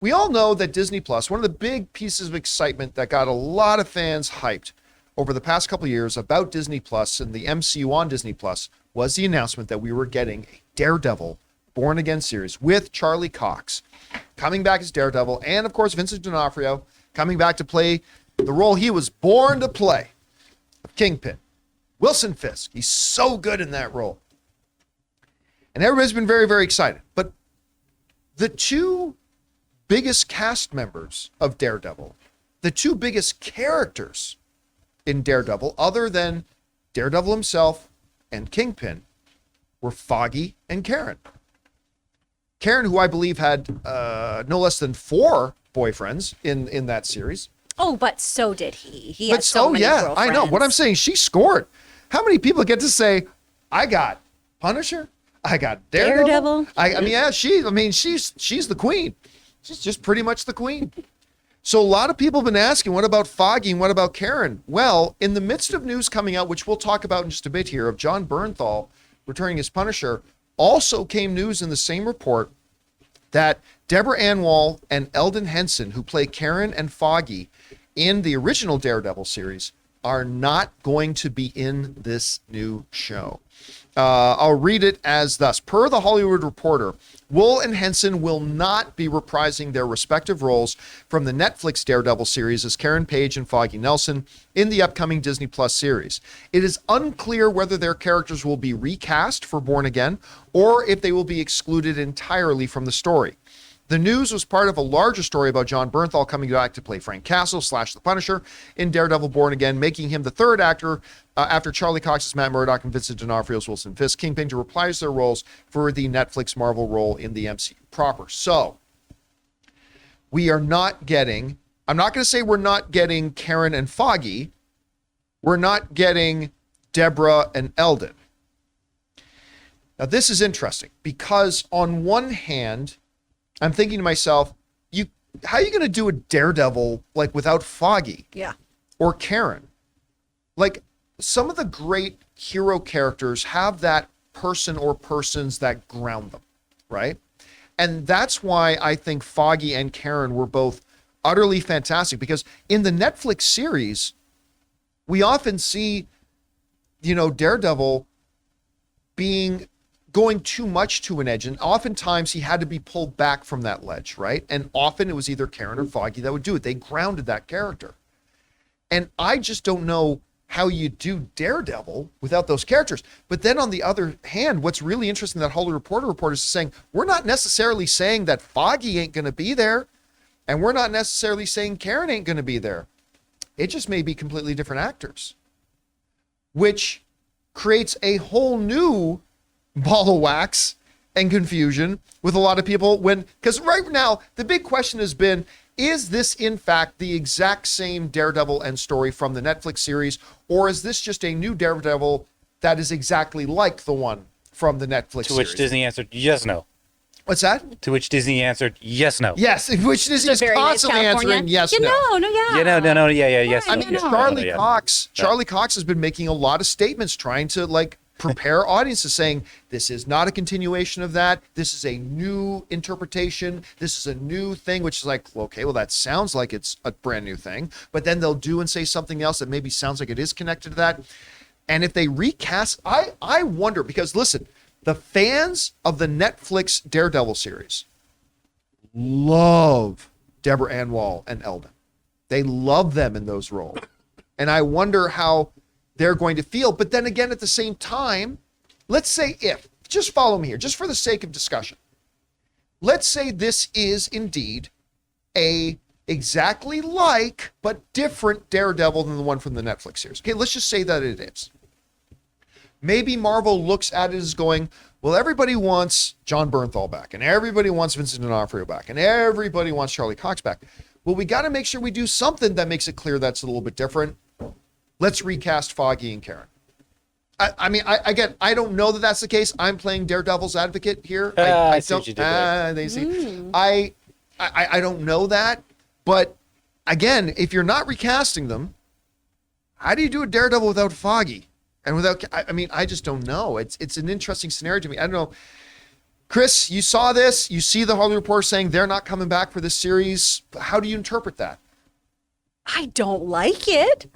we all know that Disney Plus, one of the big pieces of excitement that got a lot of fans hyped over the past couple of years about Disney Plus and the MCU on Disney Plus, was the announcement that we were getting a Daredevil Born Again series with Charlie Cox coming back as Daredevil, and of course Vincent D'Onofrio coming back to play the role he was born to play, of Kingpin. Wilson Fisk, he's so good in that role. And everybody's been very, very excited. But the two biggest cast members of Daredevil, the two biggest characters in Daredevil, other than Daredevil himself and Kingpin, were Foggy and Karen. Karen, who I believe had no less than 4 boyfriends in that series. Oh, but so did he. He had so many girlfriends. I know. What I'm saying, she scored. How many people get to say, I got Punisher, I got Daredevil. I mean, yeah, she's the queen. She's just pretty much the queen. So a lot of people have been asking, what about Foggy and what about Karen? Well, in the midst of news coming out, which we'll talk about in just a bit here, of John Bernthal returning as Punisher, also came news in the same report that Deborah Ann Woll and Eldon Henson, who play Karen and Foggy in the original Daredevil series, are not going to be in this new show. I'll read it as thus. Per the Hollywood Reporter, Wool and Henson will not be reprising their respective roles from the Netflix Daredevil series as Karen Page and Foggy Nelson in the upcoming Disney Plus series. It is unclear whether their characters will be recast for Born Again or if they will be excluded entirely from the story. The news was part of a larger story about John Bernthal coming back to play Frank Castle / the Punisher in Daredevil Born Again, making him the third actor after Charlie Cox's Matt Murdock and Vincent D'Onofrio's Wilson Fisk Kingpin to reprise their roles for the Netflix Marvel role in the MCU proper. So we are not getting, I'm not going to say we're not getting Karen and Foggy. We're not getting Deborah and Eldon. Now this is interesting because on one hand, I'm thinking to myself, how are you going to do a Daredevil like without Foggy? Yeah. Or Karen? Like some of the great hero characters have that person or persons that ground them, right? And that's why I think Foggy and Karen were both utterly fantastic, because in the Netflix series, we often see, Daredevil going too much to an edge, and oftentimes he had to be pulled back from that ledge, right? And often it was either Karen or Foggy that would do it. They grounded that character. And I just don't know how you do Daredevil without those characters. But then on the other hand, what's really interesting, that Hollywood Reporter report is saying, we're not necessarily saying that Foggy ain't going to be there, and we're not necessarily saying Karen ain't going to be there. It just may be completely different actors, which creates a whole new ball of wax and confusion with a lot of people, because right now the big question has been, is this in fact the exact same Daredevil end story from the Netflix series, or is this just a new Daredevil that is exactly like the one from the Netflix series? To which Disney answered yes, no. What's that? To which Disney answered yes, no. Yes, which Disney is constantly answering yes, no. Yes. I mean, Charlie Cox has been making a lot of statements trying to prepare audiences, saying this is not a continuation of that. This is a new interpretation. This is a new thing, which is like, okay, well, that sounds like it's a brand new thing. But then they'll do and say something else that maybe sounds like it is connected to that. And if they recast, I wonder, because listen, the fans of the Netflix Daredevil series love Deborah Ann Woll and Eldon. They love them in those roles. And I wonder how they're going to feel. But then again, at the same time, let's say just follow me here, just for the sake of discussion. Let's say this is indeed a exactly like, but different Daredevil than the one from the Netflix series. Okay, let's just say that it is. Maybe Marvel looks at it as going, well, everybody wants John Bernthal back, and everybody wants Vincent D'Onofrio back, and everybody wants Charlie Cox back. Well, we got to make sure we do something that makes it clear that's a little bit different. Let's recast Foggy and Karen. I don't know that that's the case. I'm playing Daredevil's advocate here. I see what you did there. They see. I don't know that, but again, if you're not recasting them, how do you do a Daredevil without Foggy and without? I just don't know. It's an interesting scenario to me. I don't know. Chris, you saw this. You see the Hollywood Reporter saying they're not coming back for this series. How do you interpret that? I don't like it.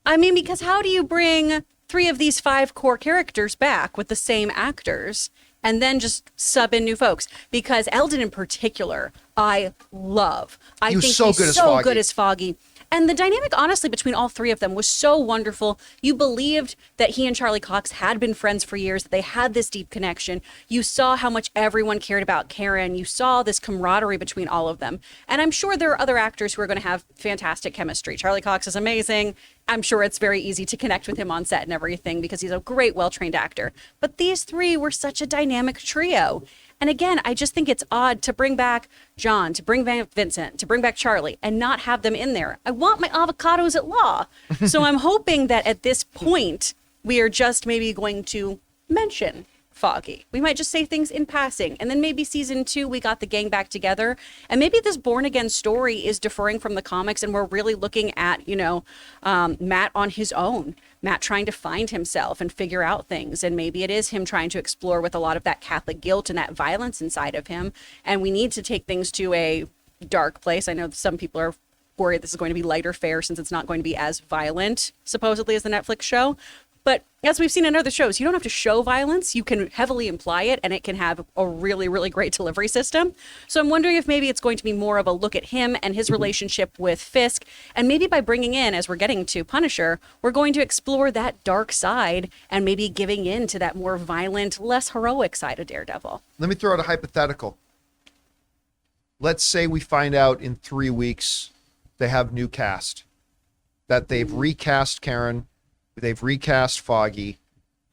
I mean, because how do you bring 3 of these 5 core characters back with the same actors and then just sub in new folks? Because Eldon in particular, I love. I think he's so good as Foggy. And the dynamic, honestly, between all 3 of them was so wonderful. You believed that he and Charlie Cox had been friends for years, that they had this deep connection. You saw how much everyone cared about Karen. You saw this camaraderie between all of them. And I'm sure there are other actors who are going to have fantastic chemistry. Charlie Cox is amazing. I'm sure it's very easy to connect with him on set and everything because he's a great, well-trained actor. But these 3 were such a dynamic trio. And again, I just think it's odd to bring back John, to bring back Vincent, to bring back Charlie, and not have them in there. I want my avocados at law. So I'm hoping that at this point, we are just maybe going to mention Foggy. We might just say things in passing. And then maybe season 2, we got the gang back together. And maybe this Born Again story is deferring from the comics and we're really looking at, Matt on his own. Matt trying to find himself and figure out things. And maybe it is him trying to explore with a lot of that Catholic guilt and that violence inside of him. And we need to take things to a dark place. I know some people are worried this is going to be lighter fare since it's not going to be as violent, supposedly, as the Netflix show. But as we've seen in other shows, you don't have to show violence. You can heavily imply it, and it can have a really, really great delivery system. So I'm wondering if maybe it's going to be more of a look at him and his relationship with Fisk. And maybe by bringing in, as we're getting to Punisher, we're going to explore that dark side and maybe giving in to that more violent, less heroic side of Daredevil. Let me throw out a hypothetical. Let's say we find out in 3 weeks they have new cast, that they've recast Karen, they've recast Foggy.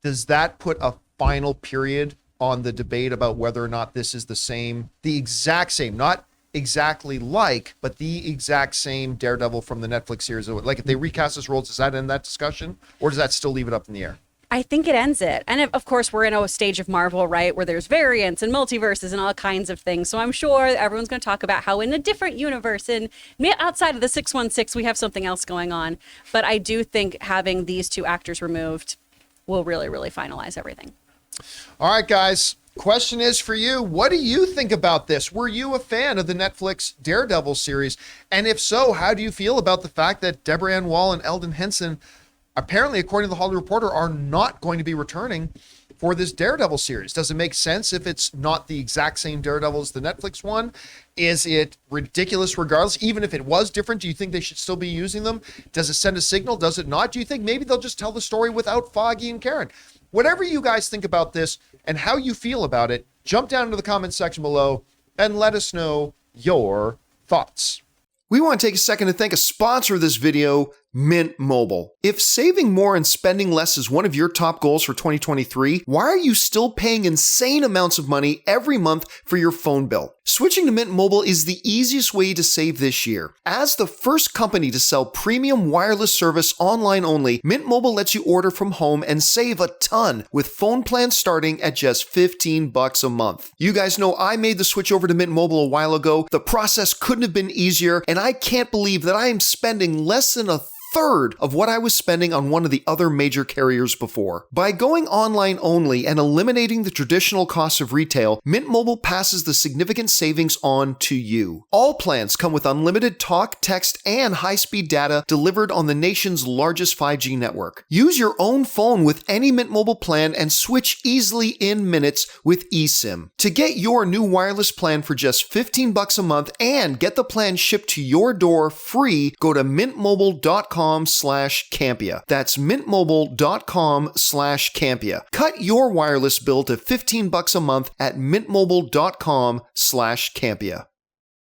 Does that put a final period on the debate about whether or not this is the exact same, not exactly like, but the exact same Daredevil from the Netflix series? Like if they recast his roles, does that end that discussion? Or does that still leave it up in the air? I think it ends it. And of course, we're in a stage of Marvel, right, where there's variants and multiverses and all kinds of things. So I'm sure everyone's going to talk about how in a different universe and outside of the 616, we have something else going on. But I do think having these 2 actors removed will really, really finalize everything. All right, guys. Question is for you. What do you think about this? Were you a fan of the Netflix Daredevil series? And if so, how do you feel about the fact that Deborah Ann Wall and Eldon Henson, apparently, according to the Hollywood Reporter, are not going to be returning for this Daredevil series? Does it make sense if it's not the exact same Daredevil as the Netflix one? Is it ridiculous regardless? Even if it was different, do you think they should still be using them? Does it send a signal? Does it not? Do you think maybe they'll just tell the story without Foggy and Karen? Whatever you guys think about this and how you feel about it, jump down into the comment section below and let us know your thoughts. We want to take a second to thank a sponsor of this video, Mint Mobile. If saving more and spending less is one of your top goals for 2023, why are you still paying insane amounts of money every month for your phone bill? Switching to Mint Mobile is the easiest way to save this year. As the first company to sell premium wireless service online only, Mint Mobile lets you order from home and save a ton with phone plans starting at just $15 a month. You guys know I made the switch over to Mint Mobile a while ago. The process couldn't have been easier, and I can't believe that I am spending less than a third of what I was spending on one of the other major carriers before. By going online only and eliminating the traditional costs of retail, Mint Mobile passes the significant savings on to you. All plans come with unlimited talk, text, and high-speed data delivered on the nation's largest 5G network. Use your own phone with any Mint Mobile plan and switch easily in minutes with eSIM. To get your new wireless plan for just $15 a month and get the plan shipped to your door free, go to mintmobile.com/Campea. That's mintmobile.com/Campea. Cut your wireless bill to $15 a month at mintmobile.com/Campea.